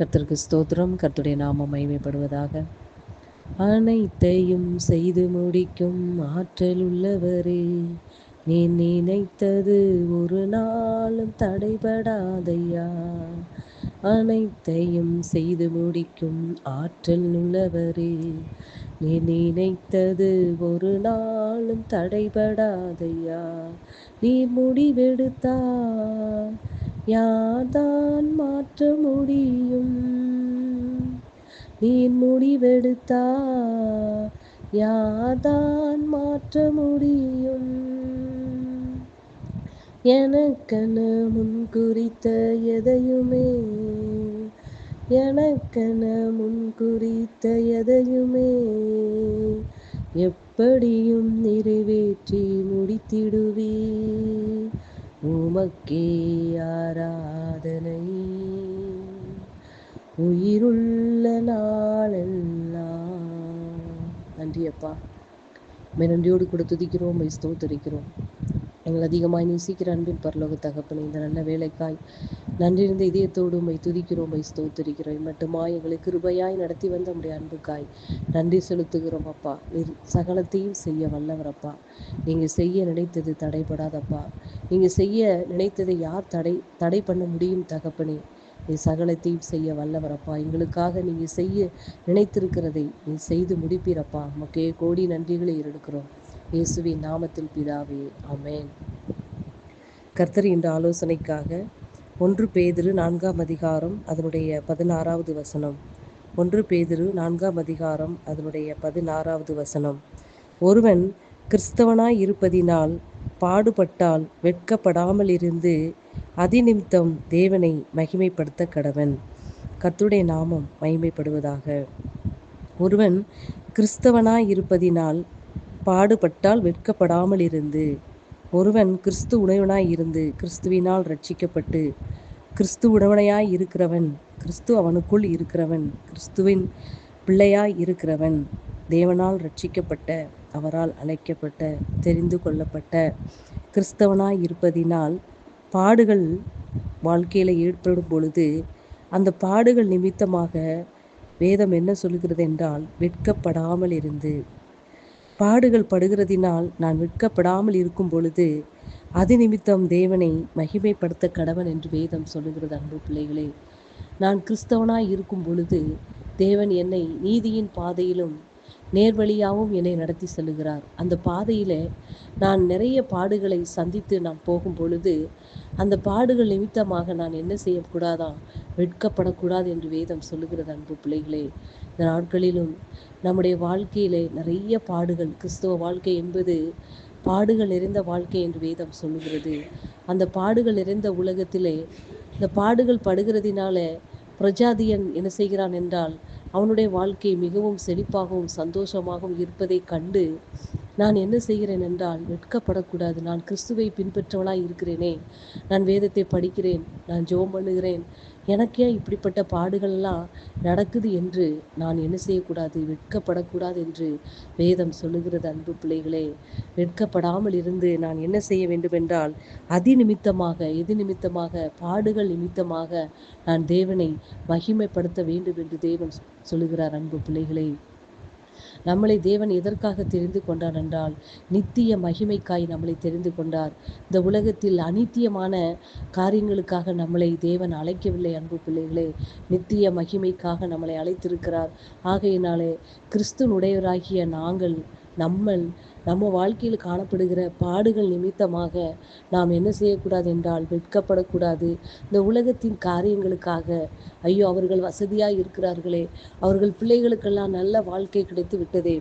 கர்த்தருக்கு ஸ்தோத்திரம். கர்த்தருடைய நாமம் மகிமைப்படுவதாக. அனைத்தையும் செய்து முடிக்கும் ஆற்றல் உள்ளவரே, நீ நினைத்தது ஒரு நாளும் தடைபடாதையா. அனைத்தையும் செய்து முடிக்கும் ஆற்றல் உள்ளவரே, நீ நினைத்தது ஒரு நாளும் தடைபடாதையா. நீ முடிவெடுத்தால் யார்தான் மாற்ற முடியும்? நீ முடிவெடுத்தா யார்தான் மாற்ற முடியும்? எனக்கென முன்குறித்த எதையுமே எப்படியும் நிறைவேற்றி முடித்திடுவே. உமக்கே ஆராதனை உயிருள்ள நாளெல்லாம். நன்றி அப்பா, நன்றியோடு கூட துதிக்கிறோம், ஸ்தோத்தரிக்கிறோம். எங்கள் அதிகமாய் நேசிக்கிற அன்பின் பரலோக தகப்பனே, இந்த நல்ல வேலைக்காய் நன்றிருந்த இதயத்தோடு உம்மை துதிக்கிறோம், உம்மை ஸ்தோத்தரிக்கிறோம். மட்டுமாய் எங்களை கிருபையாய் நடத்தி வந்த நம்முடைய அன்புக்காய் நன்றி செலுத்துகிறோம் அப்பா. நீர் சகலத்தையும் செய்ய வல்லவர் அப்பா. நீங்கள் செய்ய நினைத்தது தடைபடாதப்பா. நீங்கள் செய்ய நினைத்ததை யார் தடை பண்ண முடியும் தகப்பனே? நீ சகலத்தையும் செய்ய வல்லவரப்பா. எங்களுக்காக நீங்கள் செய்ய நினைத்திருக்கிறதை நீ செய்து முடிப்பீரப்பா. மக்கே கோடி நன்றிகளை எடுக்கிறோம் இயேசுவின் நாமத்தில் பிதாவே, ஆமென். கர்த்தர் இந்த ஆலோசனைக்காக 1 பேதுரு 4 அதிகாரம் அதனுடைய 16வது வசனம். 1 பேதுரு 4 அதிகாரம் அதனுடைய 16வது வசனம். ஒருவன் கிறிஸ்தவனாய் இருப்பதினால் பாடுபட்டால் வெட்கப்படாமல் இருந்து அதிநிமித்தம் தேவனை மகிமைப்படுத்த கடவன். கர்த்தருடைய நாமம் மகிமைப்படுவதாக. ஒருவன் கிறிஸ்தவனாய் இருப்பதினால் பாடுபட்டால் வெட்கப்படாமல் இருந்து. ஒருவன் கிறிஸ்து உடையவனாய் இருந்து கிறிஸ்துவினால் ரட்சிக்கப்பட்டு கிறிஸ்து உடையவனாய் இருக்கிறவன், கிறிஸ்து அவனுக்குள் இருக்கிறவன், கிறிஸ்துவின் பிள்ளையாய் இருக்கிறவன், தேவனால் ரட்சிக்கப்பட்ட, அவரால் அழைக்கப்பட்ட, தெரிந்து கொள்ளப்பட்ட கிறிஸ்தவனாய் இருப்பதினால் பாடுகள் வாழ்க்கையில் ஏற்படும் பொழுது அந்த பாடுகள் நிமித்தமாக வேதம் என்ன சொல்கிறது என்றால் வெட்கப்படாமல் இருந்து. பாடுகள் படுகிறதினால் நான் வெட்கப்படாமல் இருக்கும் பொழுது அது நிமித்தம் தேவனை மகிமைப்படுத்த கடவன் என்று வேதம் சொல்லுகிறது. அன்பு பிள்ளைகளே, நான் கிறிஸ்தவனாய் இருக்கும் பொழுது தேவன் என்னை நீதியின் பாதையிலும் நேர்வழியாகவும் என்னை நடத்தி செல்லுகிறார். அந்த பாதையில் நான் நிறைய பாடுகளை சந்தித்து நான் போகும் பொழுது அந்த பாடுகள் நிமித்தமாக நான் என்ன செய்யக்கூடாதான்? வெட்கப்படக்கூடாது என்று வேதம் சொல்லுகிறது. அன்பு பிள்ளைகளே, இந்த நாட்களிலும் நம்முடைய வாழ்க்கையிலே நிறைய பாடுகள், கிறிஸ்தவ வாழ்க்கை என்பது பாடுகள் நிறைந்த வாழ்க்கை என்று வேதம் சொல்லுகிறது. அந்த பாடுகள் நிறைந்த உலகத்திலே இந்த பாடுகள் படுகிறதினால பிரஜாதியன் என்ன செய்கிறான் என்றால் அவனுடைய வாழ்க்கை மிகவும் செழிப்பாகவும் சந்தோஷமாகவும் இருப்பதை கண்டு நான் என்ன செய்கிறேன் என்றால் வெட்கப்படக்கூடாது. நான் கிறிஸ்துவை பின்பற்றவளாய் இருக்கிறேனே, நான் வேதத்தை படிக்கிறேன், நான் ஜெபம் பண்ணுகிறேன், எனக்கே இப்படிப்பட்ட பாடுகள்லாம் நடக்குது என்று நான் என்ன செய்யக்கூடாது? வெட்கப்படக்கூடாது என்று வேதம் சொல்லுகிறது. அன்பு பிள்ளைகளே, வெட்கப்படாமல் இருந்து நான் என்ன செய்ய வேண்டும் என்றால் எது நிமித்தமாக பாடுகள் நிமித்தமாக நான் தேவனை மகிமைப்படுத்த வேண்டும் என்று தேவன் சொல்லுகிறார். அன்பு பிள்ளைகளே, நம்மளை தேவன் எதற்காக தெரிந்து கொண்டார் என்றால் நித்திய மகிமைக்காய் நம்மளை தெரிந்து கொண்டார். இந்த உலகத்தில் அநித்தியமான காரியங்களுக்காக நம்மளை தேவன் அழைக்கவில்லை. அன்பு பிள்ளைகளே, நித்திய மகிமைக்காக நம்மளை அழைத்திருக்கிறார். ஆகையினாலே கிறிஸ்துனுடையவராகிய நாங்கள் நம்ம வாழ்க்கையில் காணப்படுகிற பாடுகள் நிமித்தமாக நாம் என்ன செய்யக்கூடாது என்றால் வெட்கப்படக்கூடாது. இந்த உலகத்தின் காரியங்களுக்காக ஐயோ அவர்கள் வசதியாக இருக்கிறார்களே, அவர்கள் பிள்ளைகளுக்கெல்லாம் நல்ல வாழ்க்கை கிடைத்து விட்டதே,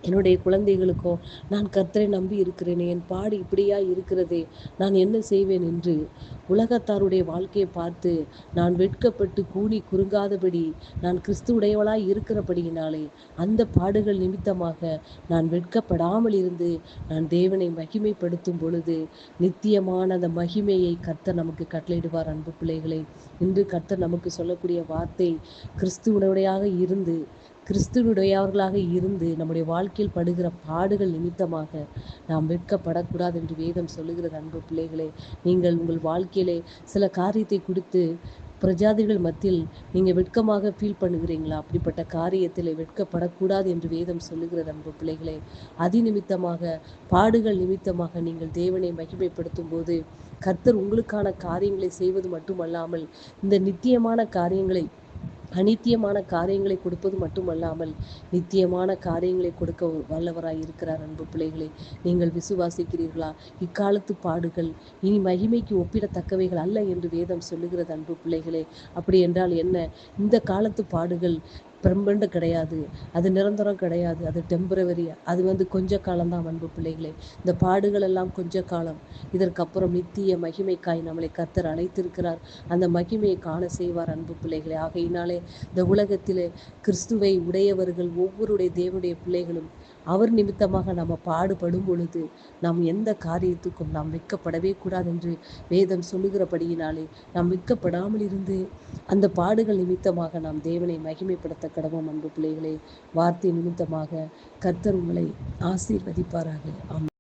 என்னுடைய குழந்தைகளுக்கோ நான் கர்த்தரை நம்பி இருக்கிறேனே, என் பாடு இப்படியா இருக்கிறதே, நான் என்ன செய்வேன் என்று உலகத்தாருடைய வாழ்க்கையை பார்த்து நான் வெட்கப்பட்டு கூனி குறுங்காதபடி நான் கிறிஸ்துவுடையவளாய் இருக்கிறபடியினாலே அந்த பாடுகள் நிமித்தமாக நான் வெட்கப்படாமல் இருந்து நான் தேவனை மகிமைப்படுத்தும் பொழுது நித்தியமான அந்த மகிமையை கர்த்தர் நமக்கு கட்டளையிடுவார். அன்பு பிள்ளைகளே, இன்று கர்த்தர் நமக்கு சொல்லக்கூடிய வார்த்தை கிறிஸ்துவனுடையவர்களாக இருந்து நம்முடைய வாழ்க்கையில் படுகிற பாடுகள் நிமித்தமாக நாம் வெட்கப்படக்கூடாது என்று வேதம் சொல்லுகிறது. அன்பு பிள்ளைகளே, நீங்கள் உங்கள் வாழ்க்கையிலே சில காரியத்தை குறித்து பிரஜாதிகள் மத்தியில் நீங்க வெட்கமாக ஃபீல் பண்ணுகிறீங்களா? அப்படிப்பட்ட காரியத்தில் வெட்கப்படக்கூடாது என்று வேதம் சொல்லுகிறது அன்பு பிள்ளைகளே. அதிநிமித்தமாக, பாடுகள் நிமித்தமாக நீங்கள் தேவனை மகிமைப்படுத்தும் போது கர்த்தர் உங்களுக்கான காரியங்களை செய்வது மட்டுமல்லாமல் இந்த நித்தியமான காரியங்களை அநித்தியமான காரியங்களை கொடுப்பது மட்டுமல்லாமல் நித்தியமான காரியங்களை கொடுக்க வல்லவராய் இருக்கிறார் அன்பு பிள்ளைகளே. நீங்கள் விசுவாசிக்கிறீர்களா? இக்காலத்து பாடுகள் இனி மகிமைக்கு ஒப்பிடத்தக்கவைகள் அல்ல என்று வேதம் சொல்லுகிறது அன்பு பிள்ளைகளே. அப்படி என்றால் என்ன? இந்த காலத்து பாடுகள் பெர்மனண்ட் கிடையாது, அது நிரந்தரம் கிடையாது, அது டெம்பரவரி, அது கொஞ்ச காலம்தான் அன்பு பிள்ளைகளே. இந்த பாடுகள் எல்லாம் கொஞ்ச காலம். இதற்கப்புறம் நித்திய மகிமைக்காய் நம்மளை கர்த்தர் அழைத்திருக்கிறார். அந்த மகிமையை காண செய்வார் அன்பு பிள்ளைகளே. ஆகையினாலே இந்த உலகத்திலே கிறிஸ்துவை உடையவர்கள் ஒவ்வொருடைய தேவனுடைய பிள்ளைகளும் அவர் நிமித்தமாக நம்ம பாடுபடும் பொழுது நாம் எந்த காரியத்துக்கும் நாம் வெட்கப்படவே கூடாது என்று வேதம் சொல்லுகிறபடியினாலே நாம் வெட்கப்படாமல் இருந்து அந்த பாடுகள் நிமித்தமாக நாம் தேவனை மகிமைப்படுத்த கடவோம் அன்பு பிள்ளைகளே. வார்த்தை நிமித்தமாக கர்த்தர் உங்களை ஆசீர்வதிப்பாராக. ஆமென்.